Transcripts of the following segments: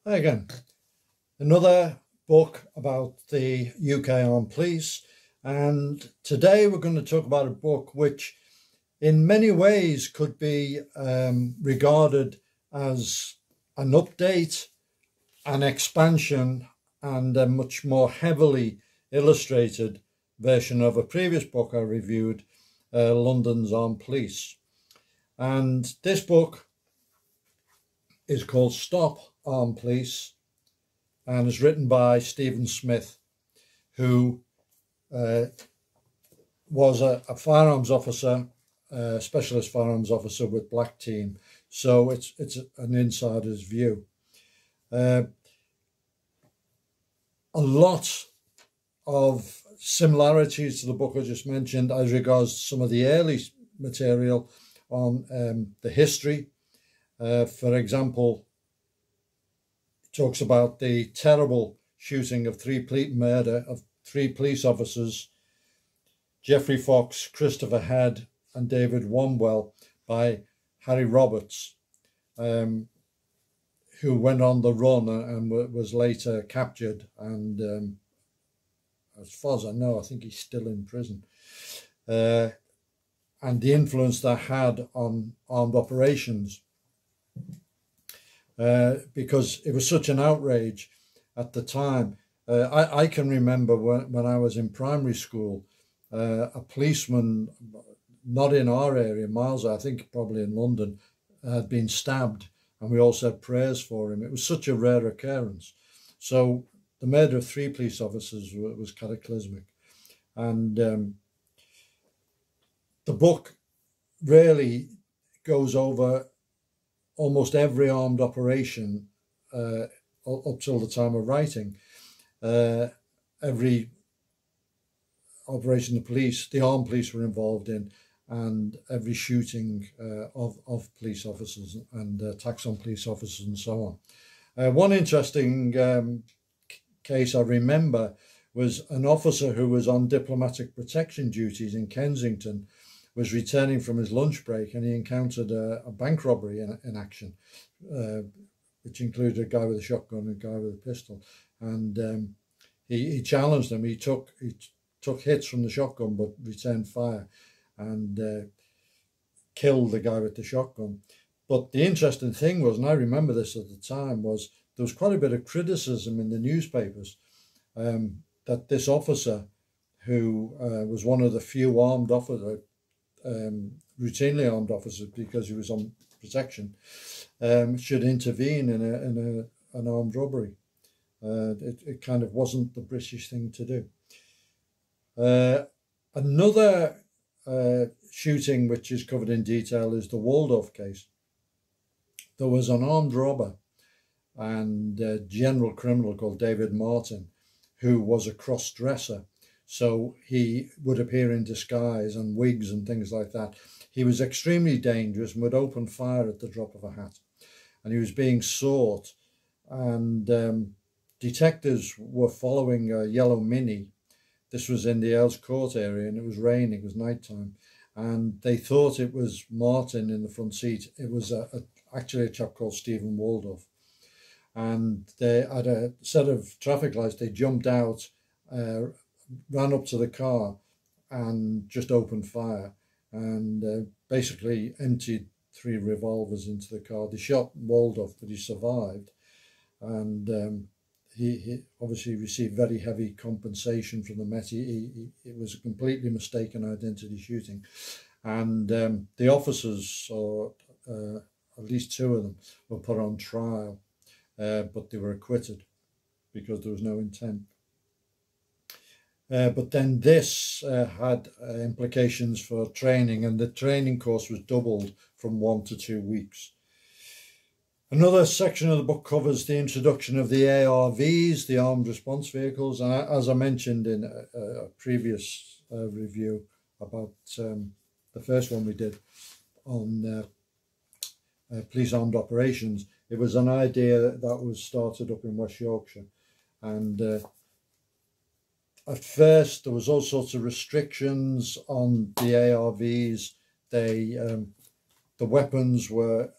Again, another book about the UK Armed Police, and today we're going to talk about a book which in many ways could be regarded as an update, an expansion, and a much more heavily illustrated version of a previous book I reviewed, London's Armed Police. And this book is called Stop Armed Police and is written by Stephen Smith, who was a firearms officer, specialist firearms officer with Black Team. So it's an insider's view. A lot of similarities to the book I just mentioned as regards some of the early material on the history. For example, it talks about the terrible shooting of murder of three police officers, Geoffrey Fox, Christopher Head, and David Wanwell, by Harry Roberts, who went on the run and was later captured. And as far as I know, I think he's still in prison. And the influence that had on armed operations. Because it was such an outrage at the time. I can remember when I was in primary school, a policeman, not in our area, miles, I think probably in London, had been stabbed, and we all said prayers for him. It was such a rare occurrence. So the murder of three police officers was cataclysmic. And the book really goes over almost every armed operation up till the time of writing. Every operation the armed police were involved in, and every shooting of police officers and attacks on police officers and so on. One interesting case I remember was an officer who was on diplomatic protection duties in Kensington, was returning from his lunch break, and he encountered a bank robbery in action, which included a guy with a shotgun and a guy with a pistol. And he challenged them. He took hits from the shotgun but returned fire and killed the guy with the shotgun. But the interesting thing was, and I remember this at the time, was there was quite a bit of criticism in the newspapers that this officer, who was one of the few routinely armed officers because he was on protection, should intervene in an armed robbery. It kind of wasn't the British thing to do. Another shooting which is covered in detail is the Waldorf case. There was an armed robber and general criminal called David Martin, who was a cross-dresser. So he would appear in disguise and wigs and things like that. He was extremely dangerous and would open fire at the drop of a hat. And he was being sought. And detectives were following a yellow Mini. This was in the Earls Court area, and it was raining, it was nighttime. And they thought it was Martin in the front seat. It was actually a chap called Stephen Waldorf. And they had a set of traffic lights. They jumped out, ran up to the car and just opened fire, and basically emptied 3 revolvers into the car. They shot Waldorf, but he survived, and he obviously received very heavy compensation from the Met. It was a completely mistaken identity shooting, and the officers, or at least 2 of them, were put on trial, but they were acquitted because there was no intent. But then this had implications for training, and the training course was doubled from 1 to 2 weeks. Another section of the book covers the introduction of the ARVs, the armed response vehicles, and as I mentioned in a previous review about the first one we did on police armed operations, it was an idea that was started up in West Yorkshire, and at first there was all sorts of restrictions on the ARVs. The weapons were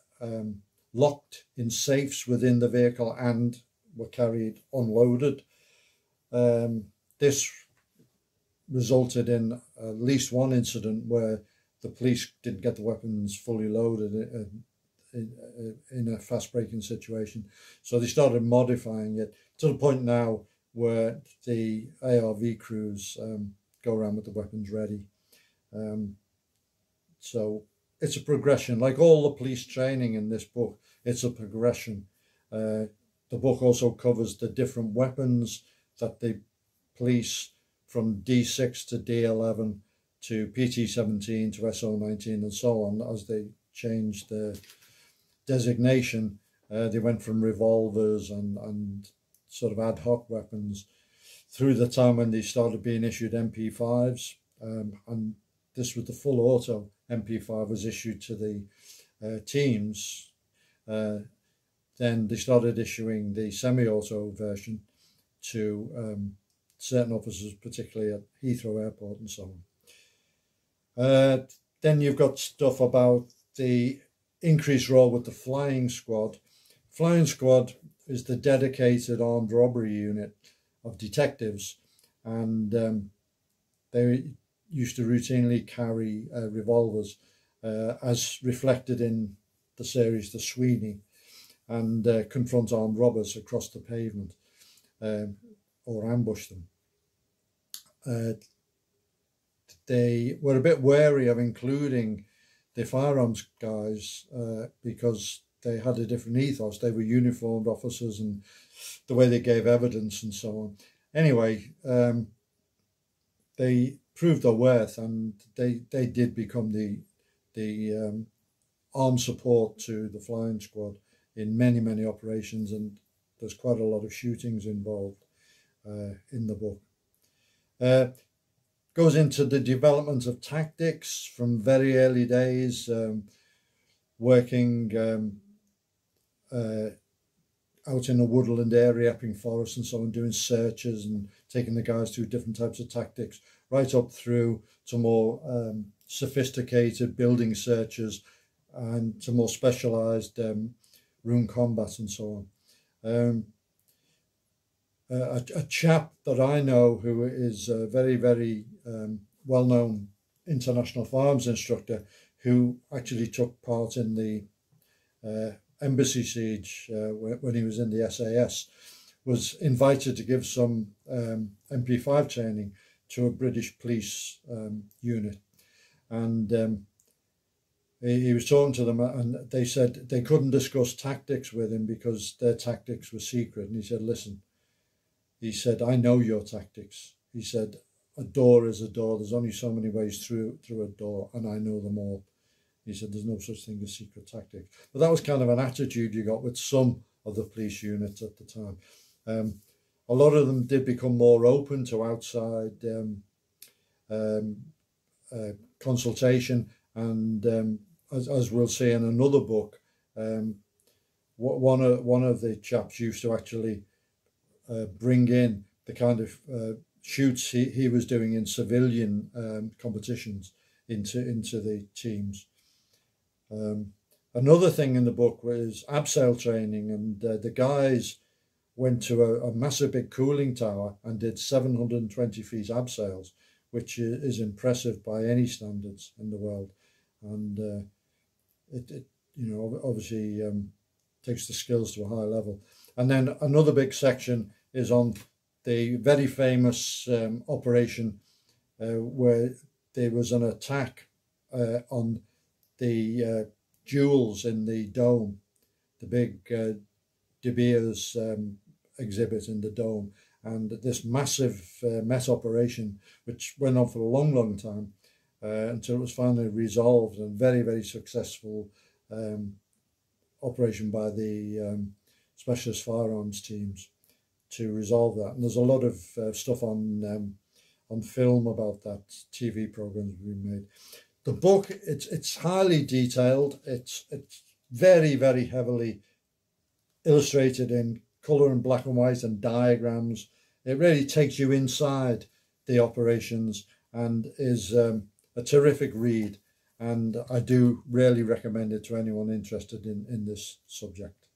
locked in safes within the vehicle and were carried unloaded. This resulted in at least one incident where the police didn't get the weapons fully loaded in a fast-breaking situation. So they started modifying it to the point now where the ARV crews go around with the weapons ready. So it's a progression. Like all the police training in this book, it's a progression. The book also covers the different weapons that the police, from D6 to D11 to PT17 to SO19 and so on, as they changed the designation. They went from revolvers and sort of ad hoc weapons through the time when they started being issued MP5s, and this was the full auto. MP5 was issued to the teams. Then they started issuing the semi-auto version to certain officers, particularly at Heathrow Airport and so on. Then you've got stuff about the increased role with the flying squad. Flying squad is the dedicated armed robbery unit of detectives, and they used to routinely carry revolvers, as reflected in the series The Sweeney, and confront armed robbers across the pavement or ambush them. They were a bit wary of including the firearms guys because they had a different ethos. They were uniformed officers, and the way they gave evidence and so on. Anyway, they proved their worth, and they did become the armed support to the flying squad in many operations, and there's quite a lot of shootings involved in the book. Goes into the development of tactics from very early days, working out in a woodland area, Epping Forest and so on, doing searches and taking the guys through different types of tactics, right up through to more sophisticated building searches and to more specialised room combat and so on. A chap that I know who is a very well-known international firearms instructor, who actually took part in the embassy siege when he was in the SAS, was invited to give some MP5 training to a British police unit, and he was talking to them, and they said they couldn't discuss tactics with him because their tactics were secret. And he said, listen, he said, I know your tactics. He said, a door is a door. There's only so many ways through a door, and I know them all. He said, there's no such thing as secret tactics. But that was kind of an attitude you got with some of the police units at the time. A lot of them did become more open to outside consultation, and as we'll see in another book, one of the chaps used to actually bring in the kind of shoots he was doing in civilian competitions into the teams. Another thing in the book was abseil training, and the guys went to a massive big cooling tower and did 720 feet abseils, which is impressive by any standards in the world, and it obviously takes the skills to a high level. And then another big section is on the very famous operation where there was an attack on the jewels in the dome, the big De Beers exhibit in the dome, and this massive Met operation, which went on for a long time until it was finally resolved, and very successful operation by the specialist firearms teams to resolve that. And there's a lot of stuff on film about that. TV programs have been made. The book, it's highly detailed. It's very heavily illustrated in colour and black and white and diagrams. It really takes you inside the operations and is a terrific read. and I do really recommend it to anyone interested in this subject.